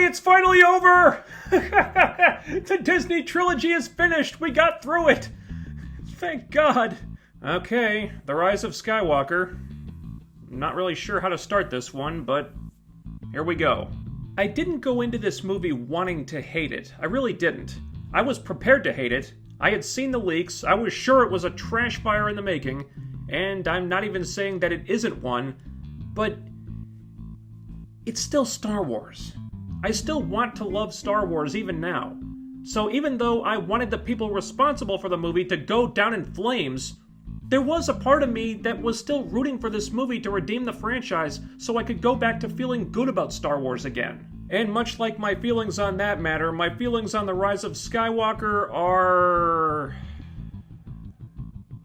it's finally over! The Disney trilogy is finished! We got through it! Thank God! Okay, The Rise of Skywalker. I'm not really sure how to start this one, but here we go. I didn't go into this movie wanting to hate it. I really didn't. I was prepared to hate it. I had seen the leaks. I was sure it was a trash fire in the making. And I'm not even saying that it isn't one, but it's still Star Wars. I still want to love Star Wars even now. So even though I wanted the people responsible for the movie to go down in flames, there was a part of me that was still rooting for this movie to redeem the franchise so I could go back to feeling good about Star Wars again. And much like my feelings on that matter, my feelings on The Rise of Skywalker are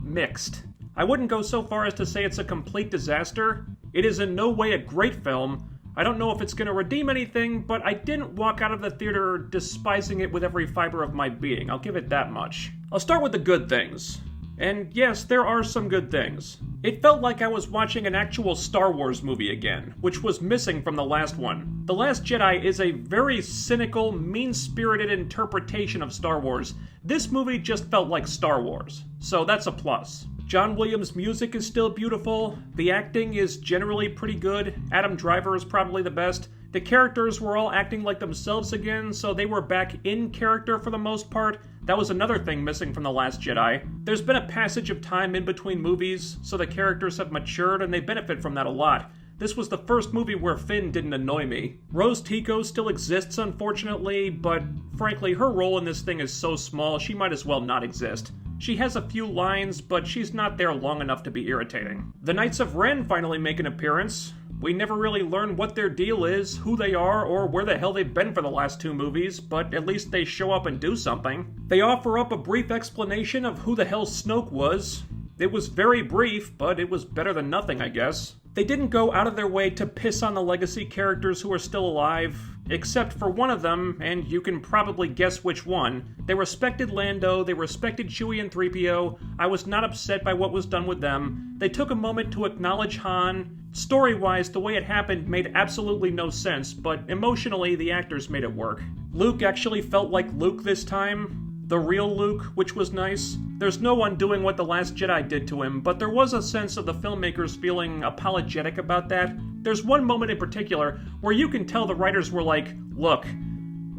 mixed. I wouldn't go so far as to say it's a complete disaster. It is in no way a great film. I don't know if it's going to redeem anything, but I didn't walk out of the theater despising it with every fiber of my being. I'll give it that much. I'll start with the good things. And yes, there are some good things. It felt like I was watching an actual Star Wars movie again, which was missing from the last one. The Last Jedi is a very cynical, mean-spirited interpretation of Star Wars. This movie just felt like Star Wars, so that's a plus. John Williams' music is still beautiful, the acting is generally pretty good, Adam Driver is probably the best, the characters were all acting like themselves again, so they were back in character for the most part. That was another thing missing from The Last Jedi. There's been a passage of time in between movies, so the characters have matured and they benefit from that a lot. This was the first movie where Finn didn't annoy me. Rose Tico still exists, unfortunately, but frankly, her role in this thing is so small, she might as well not exist. She has a few lines, but she's not there long enough to be irritating. The Knights of Ren finally make an appearance. We never really learn what their deal is, who they are, or where the hell they've been for the last two movies, but at least they show up and do something. They offer up a brief explanation of who the hell Snoke was. It was very brief, but it was better than nothing, I guess. They didn't go out of their way to piss on the legacy characters who are still alive, except for one of them, and you can probably guess which one. They respected Lando, they respected Chewie and 3PO, I was not upset by what was done with them. They took a moment to acknowledge Han. Story-wise, the way it happened made absolutely no sense, but emotionally, the actors made it work. Luke actually felt like Luke this time. The real Luke, which was nice. There's no one doing what The Last Jedi did to him, but there was a sense of the filmmakers feeling apologetic about that. There's one moment in particular where you can tell the writers were like, look,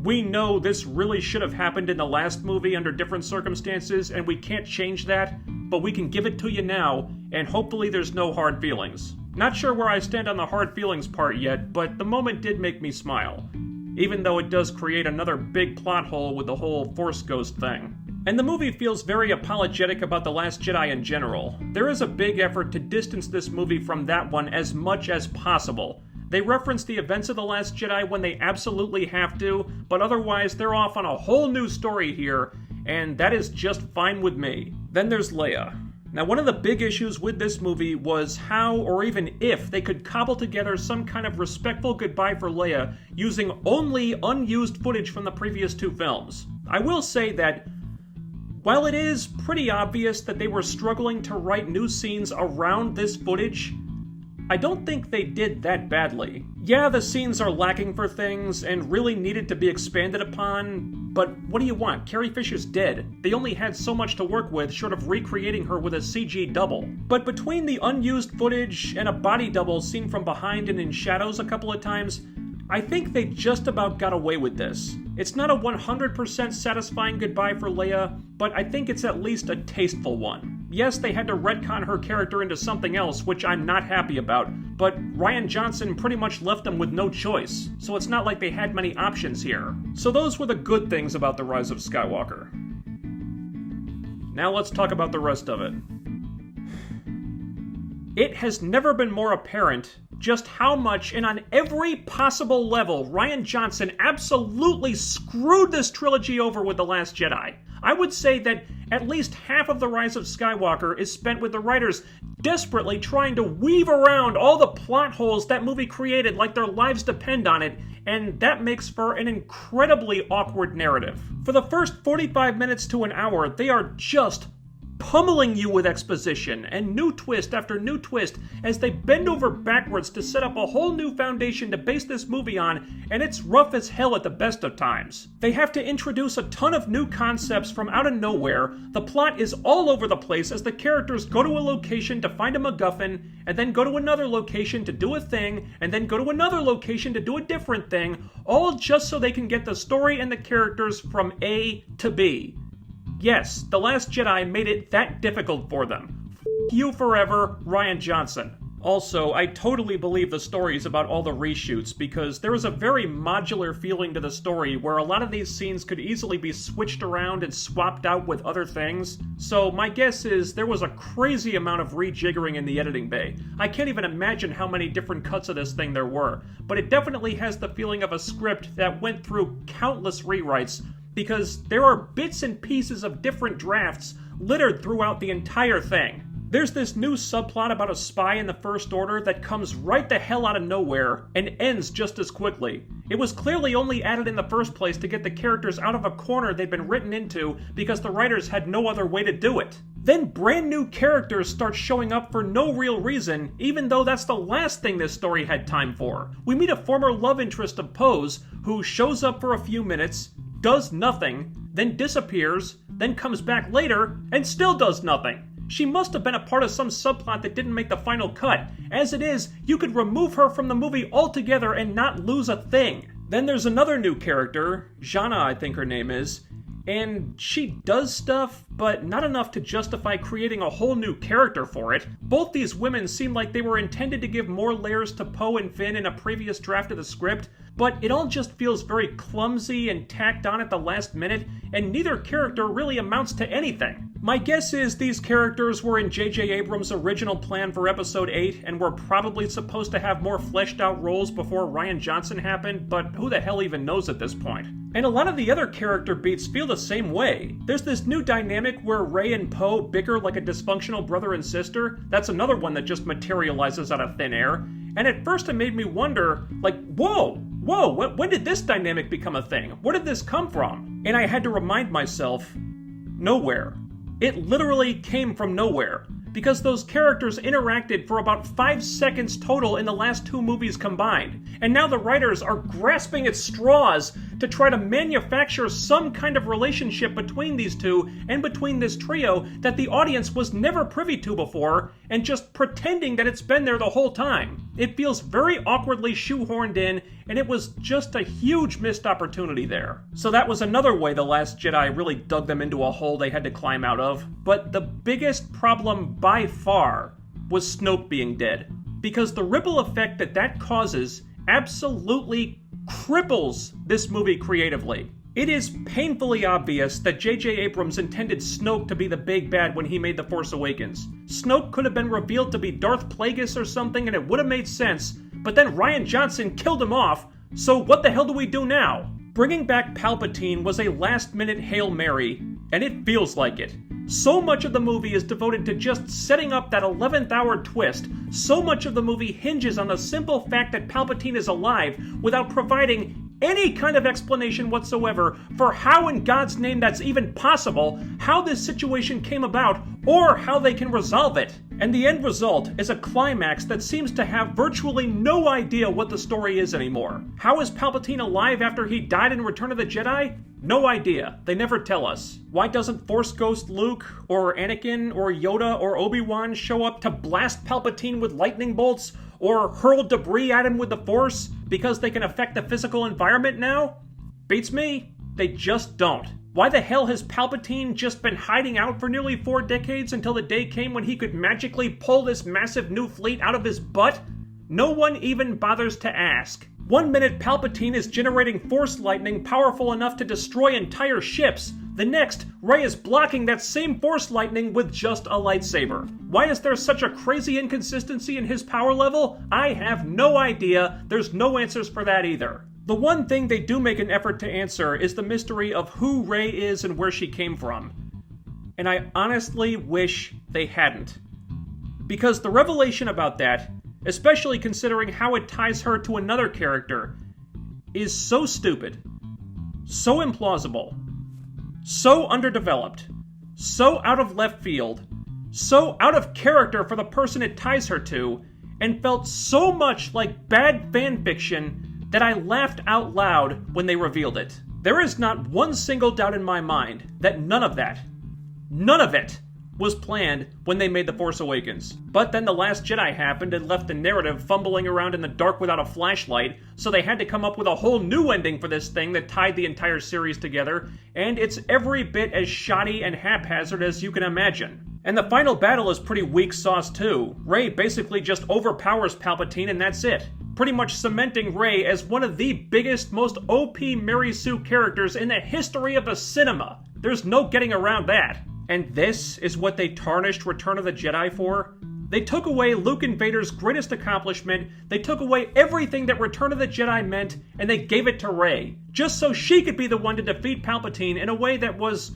we know this really should have happened in the last movie under different circumstances, and we can't change that, but we can give it to you now, and hopefully there's no hard feelings. Not sure where I stand on the hard feelings part yet, but the moment did make me smile. Even though it does create another big plot hole with the whole Force Ghost thing. And the movie feels very apologetic about The Last Jedi in general. There is a big effort to distance this movie from that one as much as possible. They reference the events of The Last Jedi when they absolutely have to, but otherwise they're off on a whole new story here, and that is just fine with me. Then there's Leia. Now, one of the big issues with this movie was how, or even if, they could cobble together some kind of respectful goodbye for Leia using only unused footage from the previous two films. I will say that, while it is pretty obvious that they were struggling to write new scenes around this footage, I don't think they did that badly. Yeah, the scenes are lacking for things and really needed to be expanded upon, but what do you want? Carrie Fisher's dead. They only had so much to work with short of recreating her with a CG double. But between the unused footage and a body double seen from behind and in shadows a couple of times, I think they just about got away with this. It's not a 100% satisfying goodbye for Leia, but I think it's at least a tasteful one. Yes, they had to retcon her character into something else, which I'm not happy about, but Rian Johnson pretty much left them with no choice, so it's not like they had many options here. So those were the good things about The Rise of Skywalker. Now let's talk about the rest of it. It has never been more apparent just how much, and on every possible level, Rian Johnson absolutely screwed this trilogy over with The Last Jedi. I would say that at least half of The Rise of Skywalker is spent with the writers desperately trying to weave around all the plot holes that movie created like their lives depend on it, and that makes for an incredibly awkward narrative. For the first 45 minutes to an hour, they are just pummeling you with exposition and new twist after new twist as they bend over backwards to set up a whole new foundation to base this movie on, and it's rough as hell at the best of times. They have to introduce a ton of new concepts from out of nowhere. The plot is all over the place as the characters go to a location to find a MacGuffin, and then go to another location to do a thing, and then go to another location to do a different thing, all just so they can get the story and the characters from A to B. Yes, The Last Jedi made it that difficult for them. F you forever, Rian Johnson. Also, I totally believe the stories about all the reshoots, because there is a very modular feeling to the story where a lot of these scenes could easily be switched around and swapped out with other things. So my guess is there was a crazy amount of rejiggering in the editing bay. I can't even imagine how many different cuts of this thing there were, but it definitely has the feeling of a script that went through countless rewrites, because there are bits and pieces of different drafts littered throughout the entire thing. There's this new subplot about a spy in the First Order that comes right the hell out of nowhere and ends just as quickly. It was clearly only added in the first place to get the characters out of a corner they'd been written into because the writers had no other way to do it. Then brand new characters start showing up for no real reason, even though that's the last thing this story had time for. We meet a former love interest of Poe's who shows up for a few minutes, does nothing, then disappears, then comes back later, and still does nothing. She must have been a part of some subplot that didn't make the final cut. As it is, you could remove her from the movie altogether and not lose a thing. Then there's another new character, Jana I think her name is, and she does stuff, but not enough to justify creating a whole new character for it. Both these women seem like they were intended to give more layers to Poe and Finn in a previous draft of the script, but it all just feels very clumsy and tacked on at the last minute, and neither character really amounts to anything. My guess is these characters were in J.J. Abrams' original plan for Episode 8 and were probably supposed to have more fleshed out roles before Rian Johnson happened, but who the hell even knows at this point? And a lot of the other character beats feel the same way. There's this new dynamic where Rey and Poe bicker like a dysfunctional brother and sister. That's another one that just materializes out of thin air. And at first it made me wonder, like, whoa, when did this dynamic become a thing? Where did this come from? And I had to remind myself, nowhere. It literally came from nowhere, because those characters interacted for about 5 seconds total in the last 2 movies combined, and now the writers are grasping at straws to try to manufacture some kind of relationship between these two and between this trio that the audience was never privy to before, and just pretending that it's been there the whole time. It feels very awkwardly shoehorned in, and it was just a huge missed opportunity there. So that was another way The Last Jedi really dug them into a hole they had to climb out of. But the biggest problem by far was Snoke being dead, because the ripple effect that causes absolutely cripples this movie creatively. It is painfully obvious that J.J. Abrams intended Snoke to be the big bad when he made The Force Awakens. Snoke could have been revealed to be Darth Plagueis or something and it would have made sense, but then Rian Johnson killed him off, so what the hell do we do now? Bringing back Palpatine was a last-minute Hail Mary, and it feels like it. So much of the movie is devoted to just setting up that 11th hour twist. So much of the movie hinges on the simple fact that Palpatine is alive without providing any kind of explanation whatsoever for how in God's name that's even possible, how this situation came about, or how they can resolve it. And the end result is a climax that seems to have virtually no idea what the story is anymore. How is Palpatine alive after he died in Return of the Jedi? No idea. They never tell us. Why doesn't Force Ghost Luke, or Anakin, or Yoda, or Obi-Wan show up to blast Palpatine with lightning bolts, or hurl debris at him with the Force, because they can affect the physical environment now? Beats me. They just don't. Why the hell has Palpatine just been hiding out for nearly 4 decades until the day came when he could magically pull this massive new fleet out of his butt? No one even bothers to ask. 1 minute Palpatine is generating force lightning powerful enough to destroy entire ships. The next, Rey is blocking that same force lightning with just a lightsaber. Why is there such a crazy inconsistency in his power level? I have no idea. There's no answers for that either. The one thing they do make an effort to answer is the mystery of who Rey is and where she came from. And I honestly wish they hadn't. Because the revelation about that, especially considering how it ties her to another character, is so stupid, so implausible, so underdeveloped, so out of left field, so out of character for the person it ties her to, and felt so much like bad fanfiction that I laughed out loud when they revealed it. There is not one single doubt in my mind that none of it, was planned when they made The Force Awakens. But then The Last Jedi happened and left the narrative fumbling around in the dark without a flashlight, so they had to come up with a whole new ending for this thing that tied the entire series together, and it's every bit as shoddy and haphazard as you can imagine. And the final battle is pretty weak sauce too. Rey basically just overpowers Palpatine and that's it. Pretty much cementing Rey as one of the biggest, most OP Mary Sue characters in the history of the cinema. There's no getting around that. And this is what they tarnished Return of the Jedi for? They took away Luke and Vader's greatest accomplishment, they took away everything that Return of the Jedi meant, and they gave it to Rey. Just so she could be the one to defeat Palpatine in a way that was,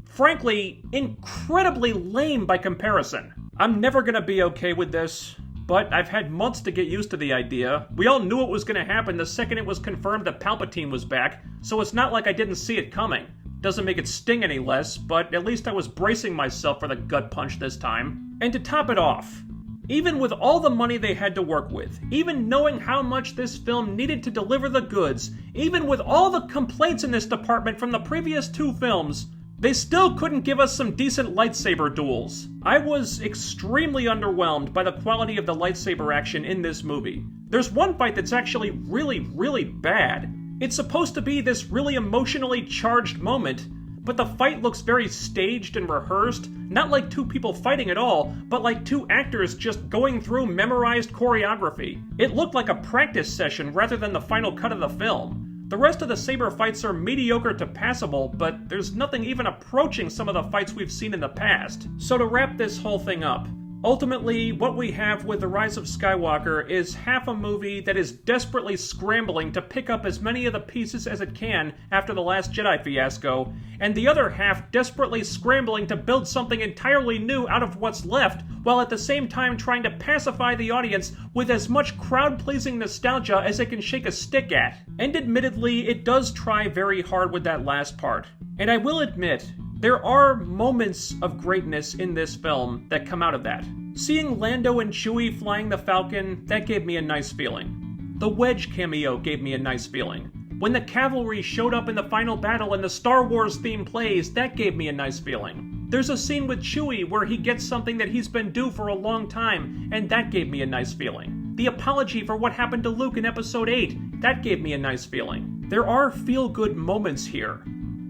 frankly, incredibly lame by comparison. I'm never gonna be okay with this, but I've had months to get used to the idea. We all knew it was gonna happen the second it was confirmed that Palpatine was back, so it's not like I didn't see it coming. Doesn't make it sting any less, but at least I was bracing myself for the gut punch this time. And to top it off, even with all the money they had to work with, even knowing how much this film needed to deliver the goods, even with all the complaints in this department from the previous two films, they still couldn't give us some decent lightsaber duels. I was extremely underwhelmed by the quality of the lightsaber action in this movie. There's one fight that's actually really bad. It's supposed to be this really emotionally charged moment, but the fight looks very staged and rehearsed, not like two people fighting at all, but like two actors just going through memorized choreography. It looked like a practice session rather than the final cut of the film. The rest of the saber fights are mediocre to passable, but there's nothing even approaching some of the fights we've seen in the past. So to wrap this whole thing up, ultimately, what we have with The Rise of Skywalker is half a movie that is desperately scrambling to pick up as many of the pieces as it can after The Last Jedi fiasco, and the other half desperately scrambling to build something entirely new out of what's left, while at the same time trying to pacify the audience with as much crowd-pleasing nostalgia as it can shake a stick at. And admittedly, it does try very hard with that last part. And I will admit, there are moments of greatness in this film that come out of that. Seeing Lando and Chewie flying the Falcon, that gave me a nice feeling. The Wedge cameo gave me a nice feeling. When the cavalry showed up in the final battle and the Star Wars theme plays, that gave me a nice feeling. There's a scene with Chewie where he gets something that he's been due for a long time, and that gave me a nice feeling. The apology for what happened to Luke in Episode 8, that gave me a nice feeling. There are feel-good moments here.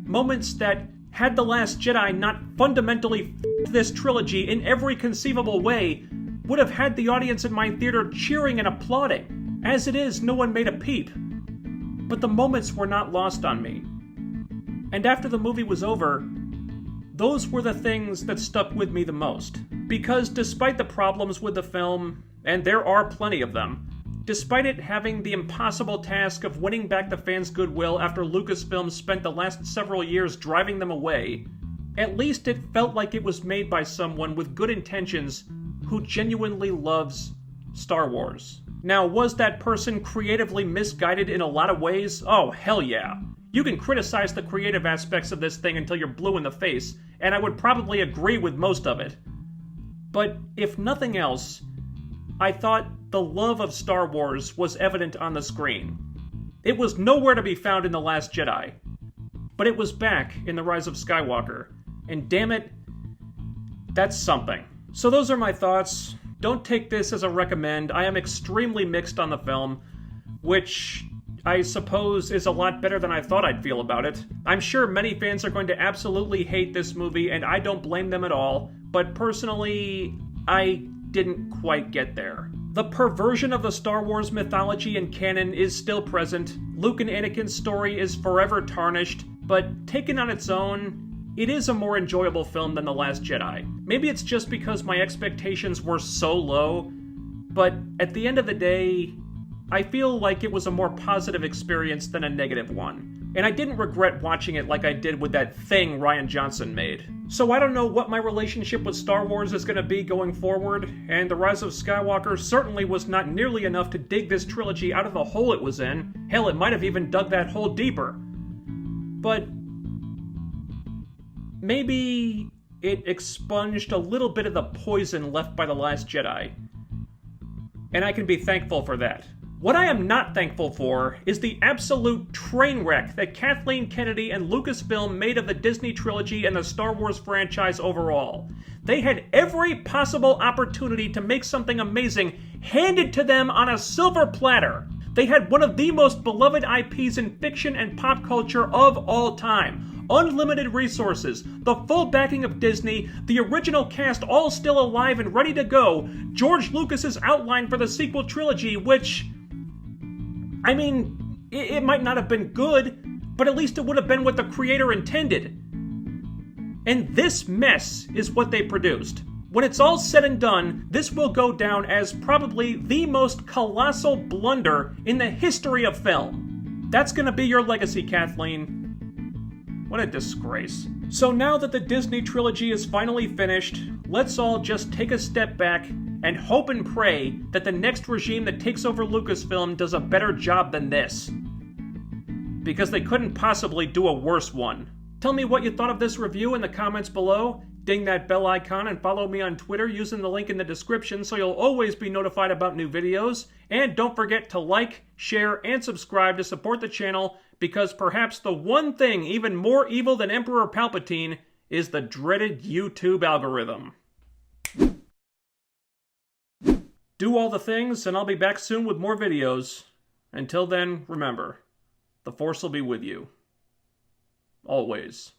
Moments that, had The Last Jedi not fundamentally f***ed this trilogy in every conceivable way, would have had the audience in my theater cheering and applauding. As it is, no one made a peep. But the moments were not lost on me. And after the movie was over, those were the things that stuck with me the most. Because despite the problems with the film, and there are plenty of them, despite it having the impossible task of winning back the fans' goodwill after Lucasfilm spent the last several years driving them away, at least it felt like it was made by someone with good intentions who genuinely loves Star Wars. Now, was that person creatively misguided in a lot of ways? Oh, hell yeah. You can criticize the creative aspects of this thing until you're blue in the face, and I would probably agree with most of it. But if nothing else, I thought the love of Star Wars was evident on the screen. It was nowhere to be found in The Last Jedi, but it was back in The Rise of Skywalker, and damn it, that's something. So those are my thoughts. Don't take this as a recommend. I am extremely mixed on the film, which I suppose is a lot better than I thought I'd feel about it. I'm sure many fans are going to absolutely hate this movie, and I don't blame them at all, but personally, I didn't quite get there. The perversion of the Star Wars mythology and canon is still present. Luke and Anakin's story is forever tarnished, but taken on its own, it is a more enjoyable film than The Last Jedi. Maybe it's just because my expectations were so low, but at the end of the day, I feel like it was a more positive experience than a negative one. And I didn't regret watching it like I did with that thing Rian Johnson made. So I don't know what my relationship with Star Wars is going to be going forward, and The Rise of Skywalker certainly was not nearly enough to dig this trilogy out of the hole it was in. Hell, it might have even dug that hole deeper. But maybe it expunged a little bit of the poison left by The Last Jedi. And I can be thankful for that. What I am not thankful for is the absolute train wreck that Kathleen Kennedy and Lucasfilm made of the Disney trilogy and the Star Wars franchise overall. They had every possible opportunity to make something amazing handed to them on a silver platter. They had one of the most beloved IPs in fiction and pop culture of all time. Unlimited resources, the full backing of Disney, the original cast all still alive and ready to go, George Lucas's outline for the sequel trilogy, which... I mean, it might not have been good, but at least it would have been what the creator intended. And this mess is what they produced. When it's all said and done, this will go down as probably the most colossal blunder in the history of film. That's gonna be your legacy, Kathleen. What a disgrace. So now that the Disney trilogy is finally finished, let's all just take a step back and hope and pray that the next regime that takes over Lucasfilm does a better job than this. Because they couldn't possibly do a worse one. Tell me what you thought of this review in the comments below. Ding that bell icon and follow me on Twitter using the link in the description so you'll always be notified about new videos. And don't forget to like, share, and subscribe to support the channel, because perhaps the one thing even more evil than Emperor Palpatine is the dreaded YouTube algorithm. Do all the things, and I'll be back soon with more videos. Until then, remember, the Force will be with you. Always.